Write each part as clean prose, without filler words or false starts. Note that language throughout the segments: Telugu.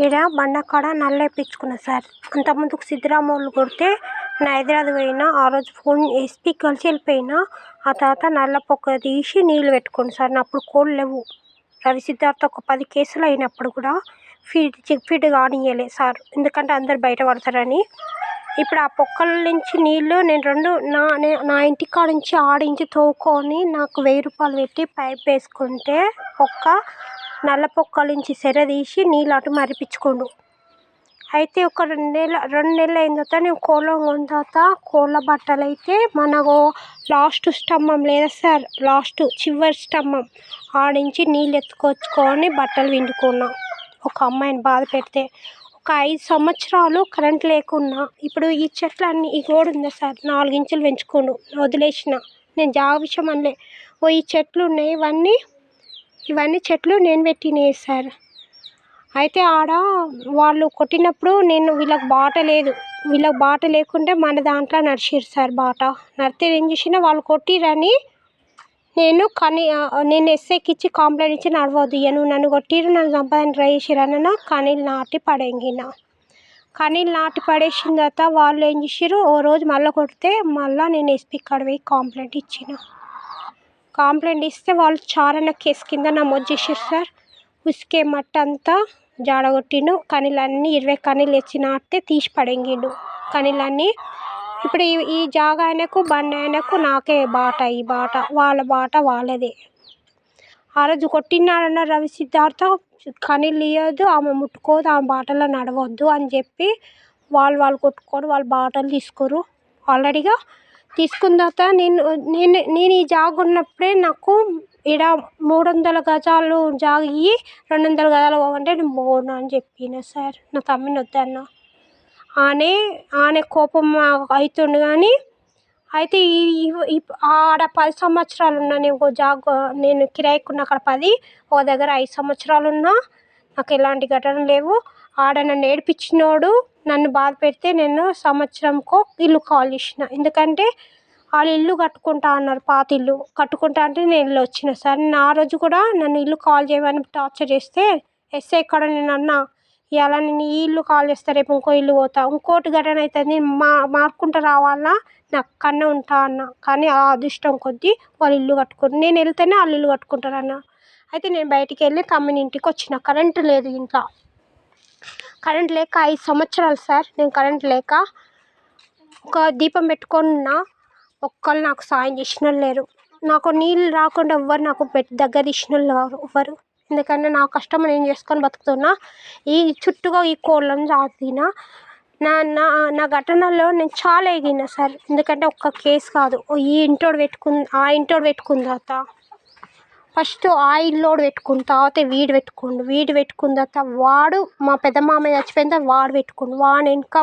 ఈడ బండ కాడ నల్లేపించుకున్నా సార్. అంతకుముందుకు సిద్ధిరామోళ్ళు కొడితే నేను హైదరాబాద్ పోయినా. ఆ రోజు ఫోన్ ఎస్పీకి కలిసి వెళ్ళిపోయినా. ఆ తర్వాత నల్ల పొక్క తీసి నీళ్ళు పెట్టుకోండి సార్. నా అప్పుడు కోళ్ళు లేవు. రవి సిద్ధార్థ ఒక 10 కేసులు అయినప్పుడు కూడా ఫీడ్ కానియలే సార్, ఎందుకంటే అందరు బయట పడతారని. ఇప్పుడు ఆ పొక్కల నుంచి నీళ్ళు నేను నా ఇంటి కాడ నుంచి ఆడించి తోవుకొని నాకు 1000 రూపాయలు పెట్టి పైప్ వేసుకుంటే నల్ల పొక్కల నుంచి సెర తీసి నీళ్ళు అటు మరిపించుకోండు. అయితే ఒక 2 నెలలు అయిన తర్వాత నేను కోళ్ళను కొన్న తర్వాత కోళ్ళ బట్టలు అయితే మనకు లాస్ట్ స్తంభం లేదా సార్, చివరి స్తంభం ఆడించి నీళ్ళు ఎత్తుకొచ్చుకొని బట్టలు పిండుకున్నా. ఒక అమ్మాయిని బాధ పెడితే ఒక 5 సంవత్సరాలు కరెంట్ లేకున్నా. ఇప్పుడు ఈ చెట్లన్నీ ఈ గోడ ఉందా సార్, 4 ఇంచులు పెంచుకోండు వదిలేసిన. నేను జాగ విషయం అనలే. ఈ చెట్లు ఉన్నాయి, ఇవన్నీ చెట్లు నేను పెట్టినాయి సార్. అయితే ఆడ వాళ్ళు కొట్టినప్పుడు వీళ్ళకి బాట లేకుంటే మన దాంట్లో నడిచిర్రు సార్. బాట నడితే ఏం చేసినా వాళ్ళు కొట్టిరని నేను ఎస్ఐకి ఇచ్చి కంప్లైంట్ ఇచ్చి నడవద్దు, నువ్వు నన్ను కొట్టిరు, నన్ను చంపడానికి ట్రై చేసిరన్న కనీళ్ళు నాటి పడేంగిన. కనీళ్ళు నాటి పడేసిన తర్వాత వాళ్ళు ఏం చేసిర్రు, ఓ రోజు మళ్ళీ కొడితే మళ్ళీ నేను ఎస్పీ కాడ పోయి కంప్లైంట్ ఇస్తే వాళ్ళు చారణ కేసు కింద నమోదు చేసిర్రు సార్. ఉసుకే మట్టి అంతా జాడగొట్టిండు. కనీళ్ళన్నీ 20 కనీళ్ళు తెచ్చి నాటితే తీసి పడేంగిండు కనీళ్ళన్నీ. ఇప్పుడు ఈ జాగా ఆయనకు, బండి ఆయనకు, నాకే బాట. ఈ బాట వాళ్ళ బాట వాళ్ళదే. ఆ రోజు కొట్టినాడన్న రవి సిద్ధార్థ కనీళ్ళు ఇవ్వద్దు, ఆమె ముట్టుకోదు, ఆమె బాటలో నడవద్దు అని చెప్పి వాళ్ళు కొట్టుకొని వాళ్ళ బాటలు తీసుకోరు. ఆల్రెడీగా తీసుకున్న తర్వాత నేను ఈ జాగ ఉన్నప్పుడే నాకు ఈడ 300 గజాలు జాగ ఇయ్యి 200 గజాలు పోవంటే నేను పోను అని చెప్పిన సార్. నా తమ్మిని వద్దన్న. ఆనే కోపం అవుతుండు. కానీ అయితే ఆడ 10 సంవత్సరాలు ఉన్నా. నేను కిరాయికున్న అక్కడ 10, ఒక దగ్గర 5 సంవత్సరాలు ఉన్నా. నాకు ఎలాంటి ఘటనలు లేవు. ఆడ నన్ను ఏడిపించినోడు నన్ను బాధ పెడితే నేను సంవత్సరంకో ఇల్లు కాల్ చేసిన. ఎందుకంటే వాళ్ళు ఇల్లు కట్టుకుంటా అన్నారు, పాత ఇల్లు కట్టుకుంటా అంటే నేను ఇల్లు వచ్చిన సార్. నేను ఆ రోజు కూడా నన్ను ఇల్లు కాల్ చేయమని టార్చర్ చేస్తే ఎస్ఐ ఇక్కడ నేను అన్నా, ఇవాళ నేను ఈ ఇల్లు కాల్ చేస్తా, రేపు ఇంకో ఇల్లు పోతా, ఇంకోటి ఘటన అవుతుంది, నేను మార్కుంటూ రావాలా, నాకు అక్కడనే ఉంటా అన్న. కానీ ఆ అదృష్టం కొద్దీ వాళ్ళు ఇల్లు కట్టుకుని నేను వెళ్తేనే వాళ్ళు ఇల్లు కట్టుకుంటారన్న. అయితే నేను బయటికి వెళ్ళి తమ్మిని ఇంటికి వచ్చిన. కరెంటు లేదు ఇంట్లో. కరెంట్ లేక 5 సంవత్సరాలు సార్. నేను కరెంట్ లేక ఒక దీపం పెట్టుకొని ఉన్నా. ఒక్కళ్ళు నాకు సాయం చేసిన వాళ్ళు లేరు. నాకు నీళ్ళు రాకుండా ఎవ్వరు నాకు దగ్గర తీసిన వాళ్ళు ఎవ్వరు. ఎందుకంటే నా కష్టం నేను చేసుకొని బతుకుతున్నా. ఈ చుట్టూగా ఈ కోళ్ళను సాకిన. నా ఘటనలో నేను చాలా ఎగిన సార్. ఎందుకంటే ఒక్క కేసు కాదు, ఆ ఇంటోడు పెట్టుకున్న తర్వాత ఫస్ట్ ఆ ఇల్లోడు పెట్టుకున్న తర్వాత వీడు పెట్టుకున్న తర్వాత వాడు మా పెద్ద మామయ్య చచ్చిపోయిన తర్వాత వాడు పెట్టుకుండు. వాడు వెనుక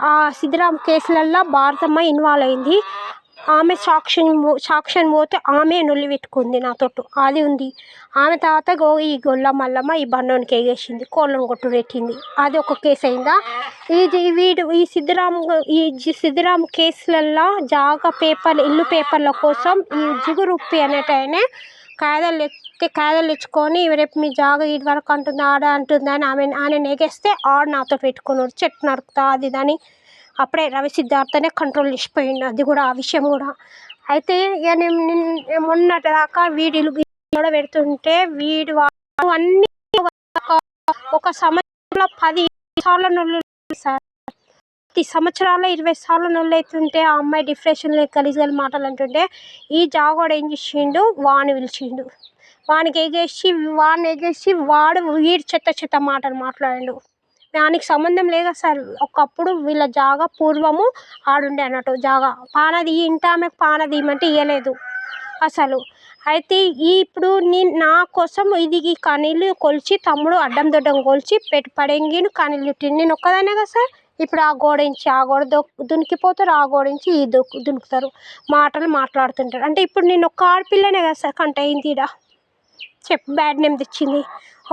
ఆ సిద్ధిరామ్ కేసులల్లో భారతమ్మ ఇన్వాల్వ్ అయింది. ఆమె సాక్ష్యం పోతే ఆమె నొల్లి పెట్టుకుంది నాతోటి. అది ఉంది. ఆమె తర్వాత ఈ గొల్ల మల్లమ్మ ఈ బండోనికి ఎగేసింది, కోళ్ళను కొట్టు పెట్టింది. అది ఒక కేసు అయిందా. ఈ సిద్ధిరామ్ కేసులల్లో ఇల్లు పేపర్ల కోసం ఈ జిగురుప్పి అనేటైనా కాయదాలు తెచ్చుకొని రేపు మీ జాగ ఇటు వరకు అంటుంది, ఆడ అంటుంది అని ఆయన నెగేస్తే ఆడు నాతో పెట్టుకున్నాడు, చెట్టు నరుకుతా అది ఇదని. అప్పుడే రవి సిద్ధార్థనే కంట్రోల్ చేసిపోయిండు. అది కూడా ఆ విషయం కూడా. అయితే ఇక నేను మొన్నటి దాకా వీడియోలు కూడా పెడుతుంటే అన్నీ ఒక సంవత్సరంలో 10 సార్లు నొల్లు సార్. 10 సంవత్సరాల్లో 20 సార్లు నొల్లు అవుతుంటే ఆ అమ్మాయి డిప్రెషన్ గలీజుగా మాటలు అంటుంటే ఈ జాగోడు ఏం చేసిండు, వాడిని పిలిచిండు. వాడిని ఎగేసి వాడు వీడి చెత్త మాటలు మాట్లాడిండు. దానికి సంబంధం లేదా సార్. ఒకప్పుడు వీళ్ళ జాగా పూర్వము ఆడుండే అన్నట్టు జాగా పానది ఇంటి ఆమెకు పానదీయమంటే ఇవ్వలేదు అసలు. అయితే ఇప్పుడు నా కోసం ఈ కనీళ్ళు కొలిచి తమ్ముడు అడ్డం దొడ్డం కొలిచి పడేంగిను కనీళ్ళు తిని నేను ఒక్కదానే కదా సార్. ఇప్పుడు ఆ గోడ దునికిపోతారు, ఆ గోడ నుంచి దునుకుతారు, మాటలు మాట్లాడుతుంటారు. అంటే ఇప్పుడు నేను ఒక్క ఆడపిల్లనే కదా సార్ కంట అయింది ఈడ. బ్యాడ్ నేమ్ తెచ్చింది.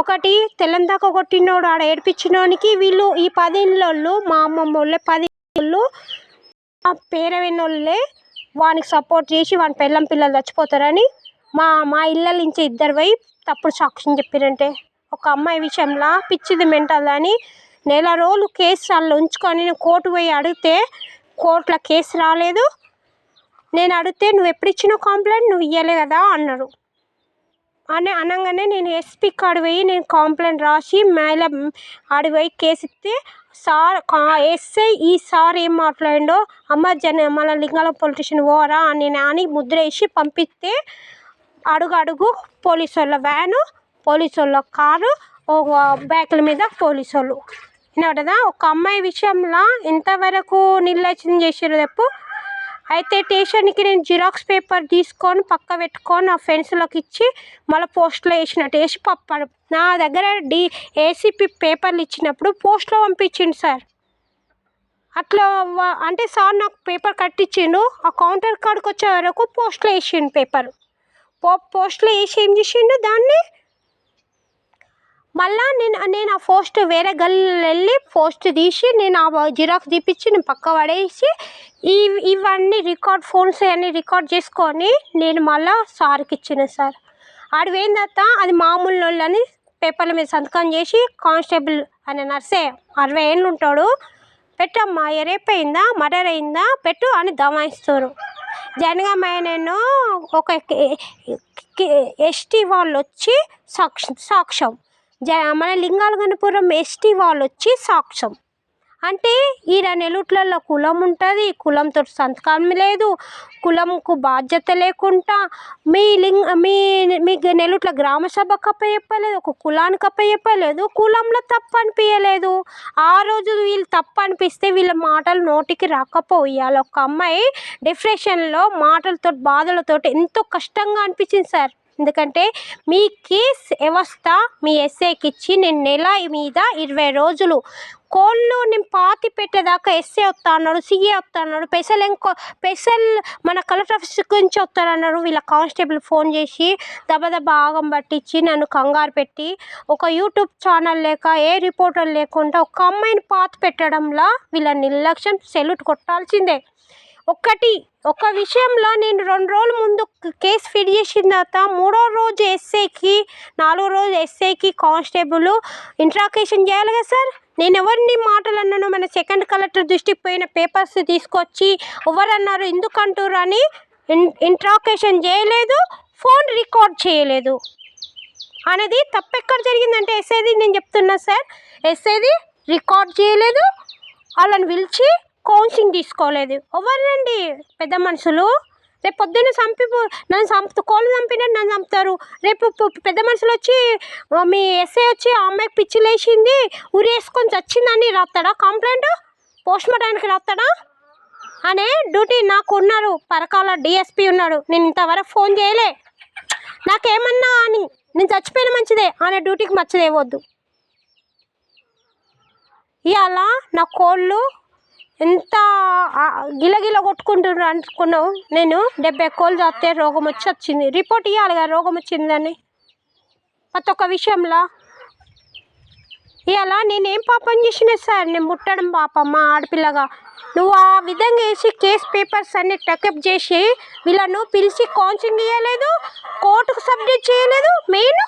ఒకటి తెల్లం దాకా కొట్టినోడు ఆడ ఏడిపించినోనికి వీళ్ళు ఈ 10 ఇళ్ళోళ్ళు మా అమ్మమ్మ వాళ్ళే 10 ఇళ్ళు ఆ పేరవినోళ్ళే వానికి సపోర్ట్ చేసి వాని పిల్లలు చచ్చిపోతారని మా ఇళ్ళ నుంచి 2 పోయి తప్పుడు సాక్ష్యం చెప్పారంటే ఒక అమ్మాయి విషయంలో పిచ్చిది మెంటల్ అని నెల రోజులు కేసు వాళ్ళు ఉంచుకొని నేను కోర్టు పోయి అడిగితే కోర్టులో కేసు రాలేదు. నేను అడిగితే నువ్వు ఎప్పుడు ఇచ్చినావు కంప్లైంట్, నువ్వు ఇవ్వలే కదా అన్నారు. అనగానే నేను ఎస్పీ కాడ పోయి నేను కంప్లైంట్ రాసి మేళ ఆడికి పోయి కేసు ఇస్తే సార్ ఎస్ఐ ఈ సార్ ఏం మాట్లాడిండో అమ్మ మన లింగాలం పొలిటీషియన్ పోరా అని ముద్ర వేసి పంపిస్తే అడుగు పోలీసు వాళ్ళ వ్యాను, పోలీసు వాళ్ళ కారు, బ్యాకుల మీద పోలీసు వాళ్ళు వినబడదా. ఒక అమ్మాయి విషయంలో ఇంతవరకు నిర్లక్ష్యం చేసారు తప్పు. అయితే స్టేషన్కి నేను జిరాక్స్ పేపర్ తీసుకొని పక్క పెట్టుకొని నా ఫ్రెండ్స్లోకి ఇచ్చి మళ్ళీ పోస్ట్లో వేసినట్టు వేసి పంపాడు. నా దగ్గర ఏసీపీ పేపర్లు ఇచ్చినప్పుడు పోస్ట్లో పంపించిండు సార్. అట్లా అంటే సార్ నాకు పేపర్ కట్టించిండు. ఆ కౌంటర్ కాడికి వచ్చే వరకు పోస్ట్లో వేసిండు పేపర్. పోస్ట్లో వేసి ఏం చేసిండు దాన్ని మళ్ళా నేను ఆ పోస్ట్ వేరే గల్లీలో వెళ్ళి పోస్ట్ తీసి నేను ఆ జిరాక్స్ తీపిచ్చి నేను పక్క పడేసి ఇవన్నీ ఫోన్స్ అన్నీ రికార్డ్ చేసుకొని నేను మళ్ళీ సార్కి ఇచ్చిన సార్. ఆడు పోయిన తర్వాత అది మామూలు వాళ్ళని పేపర్ల మీద సంతకం చేసి కానిస్టేబుల్ అనే నర్సే 60 ఏళ్ళు ఉంటాడు, పెట్టమ్మా రేప్ అయిందా మర్డర్ అయిందా పెట్టు అని దమాయిస్తారు. జనగామైనా ఒక ఎస్టీ వాళ్ళు వచ్చి సాక్ష్యం, మన లింగాలగనపురం ఎస్టీ వాళ్ళు వచ్చి సాక్ష్యం. అంటే ఈడ నెలుట్లలో కులం ఉంటుంది, కులంతో సంతకం లేదు, కులంకు బాధ్యత లేకుండా మీ నెలుట్ల గ్రామ సభకు అప్పచెప్పలేదు, ఒక కులానికి అప్పచెప్పలేదు, కులంలో తప్పు అనిపించలేదు. ఆ రోజు వీళ్ళు తప్పు అనిపిస్తే వీళ్ళ మాటలు నోటికి రాకపోయాలి. ఒక అమ్మాయి డిప్రెషన్లో మాటలతో బాధలతో ఎంతో కష్టంగా అనిపించింది సార్. ఎందుకంటే మీ కేస్ వ్యవస్థ మీ ఎస్ఐకి ఇచ్చి నేను నెల మీద 20 రోజులు కోళ్ళు నేను పాతి పెట్టేదాకా ఎస్ఏ వస్తా అన్నాడు, సిఏ వస్తా అన్నాడు, స్పెషల్ మన కలెక్టర్ ఆఫీస్ గురించి వస్తారన్నారు. వీళ్ళ కానిస్టేబుల్ ఫోన్ చేసి దబదబా ఆగం పట్టించి నన్ను కంగారు పెట్టి ఒక యూట్యూబ్ ఛానల్ లేక ఏ రిపోర్టర్ లేకుండా ఒక అమ్మాయిని పాతి పెట్టడంలో వీళ్ళ నిర్లక్ష్యం సెల్యూట్ కొట్టాల్సిందే. ఒక విషయంలో నేను 2 రోజుల ముందు కేసు ఫిట్ చేసిన తర్వాత 3వ రోజు ఎస్ఐకి 4వ రోజు ఎస్ఐకి కానిస్టేబుల్ ఇంట్రాకేషన్ చేయాలి కదా సార్. నేను ఎవరిని మాటలు అన్నాను, మన సెకండ్ కలెక్టర్ దృష్టికి పోయిన పేపర్స్ తీసుకొచ్చి ఎవరన్నారు ఎందుకంటారు అని ఇంట్రాకేషన్ చేయలేదు, ఫోన్ రికార్డ్ చేయలేదు అనేది తప్పెక్కడ జరిగిందంటే ఎస్ఐది నేను చెప్తున్నా సార్. ఎస్ఐది రికార్డ్ చేయలేదు, వాళ్ళని పిలిచి కౌన్సిలింగ్ తీసుకోలేదు. ఎవరండి పెద్ద మనుషులు? రేపు పొద్దున్న కోళ్ళు చంపినట్టు నన్ను చంపుతారు. రేపు పెద్ద మనుషులు వచ్చి మీ ఎస్ఐ వచ్చి ఆ అమ్మాయికి పిచ్చిలేసింది ఉరేసుకొని చచ్చిందని రాస్తాడా కంప్లైంట్? పోస్ట్మార్టానికి రాస్తాడా అనే డ్యూటీ నాకు ఉన్నారు. పరకాల డిఎస్పీ ఉన్నాడు. నేను ఇంతవరకు ఫోన్ చేయలే. నాకేమన్నా అని నేను చచ్చిపోయిన మంచిదే అనే డ్యూటీకి మచ్చదేవద్దు. ఇవాళ నా కోళ్ళు ఎంత గిలగిల కొట్టుకుంటున్నారు అనుకున్నావు. నేను 70 కోళ్ళు చస్తే రోగం వచ్చింది, రిపోర్ట్ ఇవ్వాలి కదా రోగం వచ్చిందని. ప్రతి ఒక్క విషయంలో ఇవాళ నేనేం పాపం చేసినా సార్, నేను ముట్టడం పాపం మా ఆడపిల్లగా. నువ్వు ఆ విధంగా వేసి కేస్ పేపర్స్ అన్ని టెకప్ చేసి వీళ్ళను పిలిచి కౌన్సిలింగ్ ఇవ్వలేదు, కోర్టుకు సబ్మిట్ చేయలేదు. మెయిన్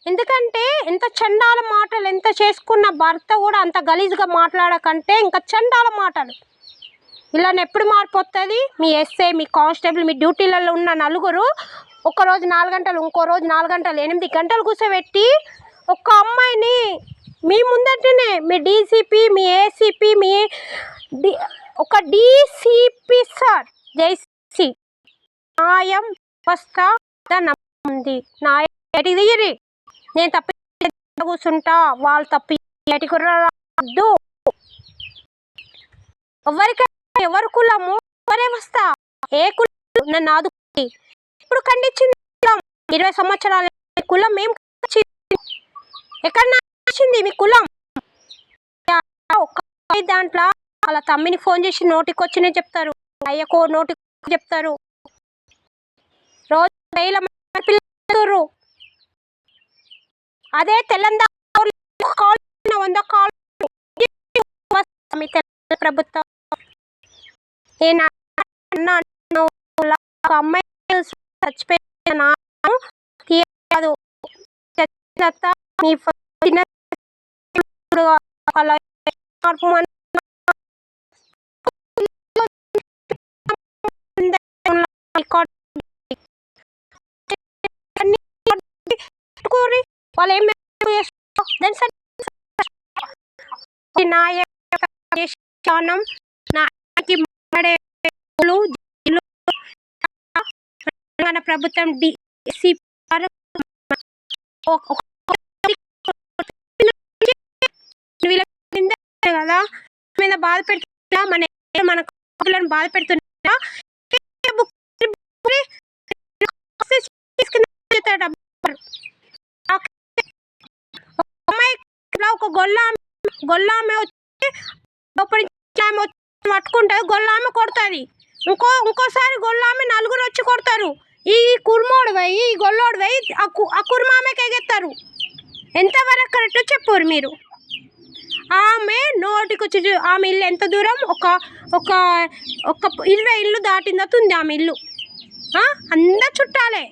ఎందుకంటే ఎంత చండాల మాటలు, ఎంత చేసుకున్న భర్త కూడా అంత గలీజ్గా మాట్లాడకంటే ఇంకా చండాల మాటలు. ఇలా ఎప్పుడు మార్పు వస్తుంది? మీ ఎస్ఐ, మీ కానిస్టేబుల్, మీ డ్యూటీలలో ఉన్న నలుగురు ఒకరోజు 4 గంటలు, ఇంకో రోజు 4 గంటలు, 8 గంటలు కూర్చోబెట్టి ఒక అమ్మాయిని మీ ముందటనే మీ డీసీపీ, మీ ఏసీపీ, మీ ఒక డీసీపీ సార్ జైసి న్యాయం వ్యవస్థ ఉంది. న్యాయం ఎటిదిరి నేను తప్పి కూర్చుంటా, వాళ్ళు తప్పి ఎటికుర్రద్దు. ఎవరు కులము ఎవరే వస్తా ఏ కులం నన్ను ఆదుకుంది. ఇప్పుడు ఖండించింది 20 సంవత్సరాల కులం ఏం ఎక్కడ నచ్చింది మీ కులం? దాంట్లో వాళ్ళ తమ్మిని ఫోన్ చేసి నోటికి వచ్చినాయి చెప్తారు, అయ్యకో నోటికి చెప్తారు. రోజు 1000 పిల్లలు. అదే తెలంగాణ ప్రభుత్వం అమ్మాయి చచ్చిపోయిన నీ చిన్న అలా మార్పు వాళ్ళు ఏం నాయనం నాకి తెలంగాణ ప్రభుత్వం కదా మీద బాధ పెడుతున్నా మన బాధ పెడుతున్నా ఒక గొల్లామె వచ్చి పట్టుకుంటుంది, గొల్లామె కొడుతుంది, ఇంకోసారి గొల్లామె నలుగురు వచ్చి కొడతారు. ఈ కుర్మోడు పోయి ఈ గొల్లోడు పోయి ఆ కుర్మామెకి ఎగెత్తారు. ఎంతవరకు కరెక్ట్ చెప్పారు మీరు? ఆమె నోటికొచ్చి ఆమె ఇల్లు ఎంత దూరం? ఒక 20 ఇల్లు దాటిందతుంది ఆమె ఇల్లు. అందరు చుట్టాలే.